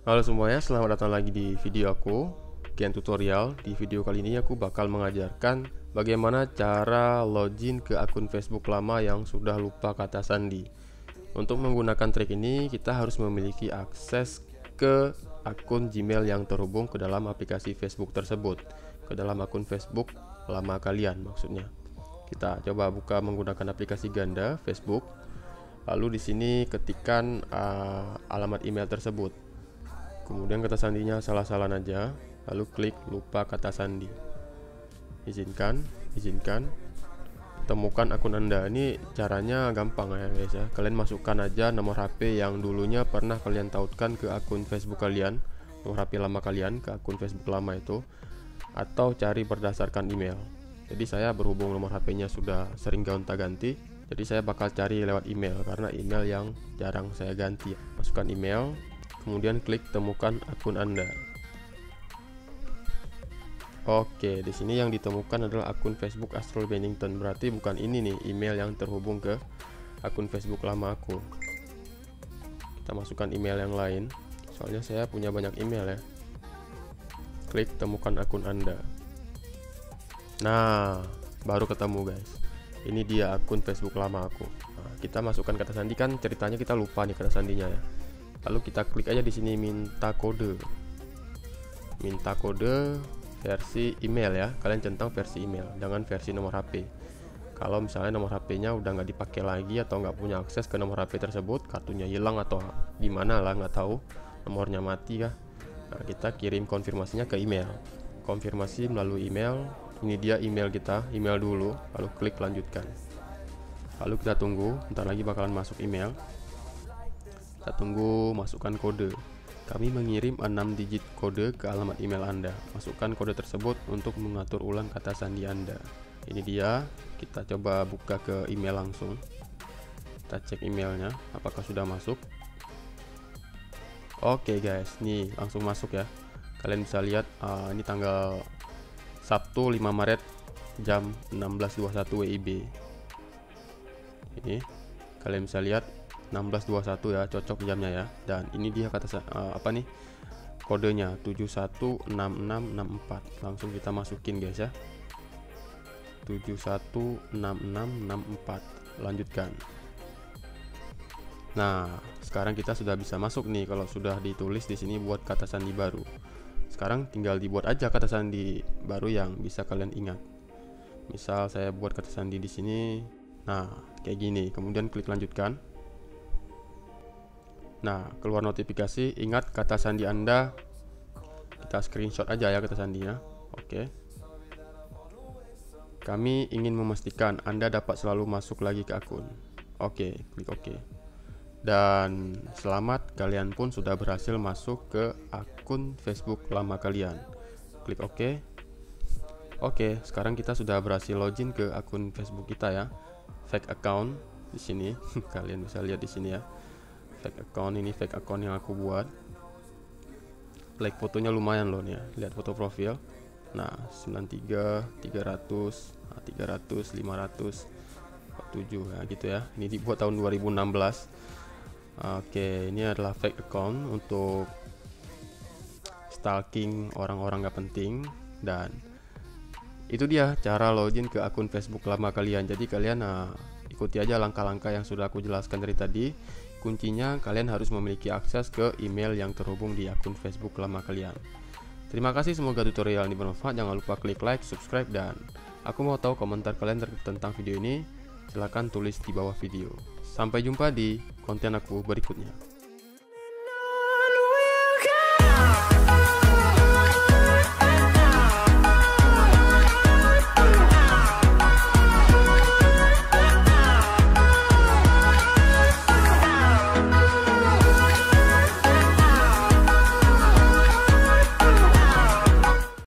Halo semuanya, selamat datang lagi di video aku, Gen Tutorial. Di video kali ini aku bakal mengajarkan bagaimana cara login ke akun Facebook lama yang sudah lupa kata sandi. Untuk menggunakan trik ini, kita harus memiliki akses ke akun Gmail yang terhubung ke dalam aplikasi Facebook tersebut, ke dalam akun Facebook lama kalian maksudnya. Kita coba buka menggunakan aplikasi ganda Facebook. Lalu di sini ketikkan alamat email tersebut. Kemudian kata sandinya salah-salah aja, lalu klik lupa kata sandi. Izinkan. Temukan akun Anda. Ini caranya gampang ya guys ya. Kalian masukkan aja nomor HP yang dulunya pernah kalian tautkan ke akun Facebook kalian, nomor HP lama kalian ke akun Facebook lama itu, atau cari berdasarkan email. Jadi saya berhubung nomor HP-nya sudah sering gonta-ganti, jadi saya bakal cari lewat email karena email yang jarang saya ganti. Masukkan email. Kemudian klik temukan akun Anda. Oke, di sini yang ditemukan adalah akun Facebook Astrul Bennington. Berarti bukan ini nih email yang terhubung ke akun Facebook lama aku. Kita masukkan email yang lain. Soalnya saya punya banyak email ya. Klik temukan akun Anda. Nah, baru ketemu guys. Ini dia akun Facebook lama aku. Nah, kita masukkan kata sandi, kan ceritanya kita lupa nih kata sandinya ya. Lalu kita klik aja di sini minta kode versi email ya. Kalian centang versi email, jangan versi nomor HP. Kalau misalnya nomor HP-nya udah nggak dipakai lagi atau nggak punya akses ke nomor HP tersebut, kartunya hilang atau gimana lah, nggak tahu, nomornya mati kah. Nah, kita kirim konfirmasinya ke email. Konfirmasi melalui email. Ini dia email kita, email dulu, lalu klik lanjutkan. Lalu kita tunggu, bentar lagi bakalan masuk email. Kita tunggu, masukkan kode. Kami mengirim 6 digit kode ke alamat email Anda. Masukkan kode tersebut untuk mengatur ulang kata sandi Anda. Ini dia, kita coba buka ke email langsung. Kita cek emailnya, apakah sudah masuk. Oke guys, nih langsung masuk ya. Kalian bisa lihat, ini tanggal Sabtu 5 Maret jam 16.21 WIB. Ini, kalian bisa lihat 16.21 ya, cocok jamnya ya. Dan ini dia kata apa nih kodenya 716664. Langsung kita masukin guys ya, 716664. Lanjutkan. Nah, sekarang kita sudah bisa masuk nih kalau sudah ditulis di sini buat kata sandi baru. Sekarang tinggal dibuat aja kata sandi baru yang bisa kalian ingat. Misal saya buat kata sandi di sini. Nah, kayak gini. Kemudian klik lanjutkan. Nah, keluar notifikasi, ingat kata sandi Anda. Kita screenshot aja ya kata sandinya. Oke. Kami ingin memastikan Anda dapat selalu masuk lagi ke akun. Oke, klik oke. Dan selamat, kalian pun sudah berhasil masuk ke akun Facebook lama kalian. Klik oke. Oke, sekarang kita sudah berhasil login ke akun Facebook kita ya. Fake account di sini. Kalian bisa lihat di sini ya. Fake account, ini fake account yang aku buat. Like fotonya lumayan loh nih ya. Lihat foto profil. Nah, 93, 300, 300, 500, 47 ya gitu ya. Ini dibuat tahun 2016. Oke, ini adalah fake account untuk stalking orang-orang gak penting. Dan itu dia cara login ke akun Facebook lama kalian. Jadi kalian ikuti aja langkah-langkah yang sudah aku jelaskan dari tadi. Kuncinya kalian harus memiliki akses ke email yang terhubung di akun Facebook lama kalian. Terima kasih, semoga tutorial ini bermanfaat. Jangan lupa klik like, subscribe, dan aku mau tahu komentar kalian tentang video ini. Silahkan tulis di bawah video. Sampai jumpa di konten aku berikutnya.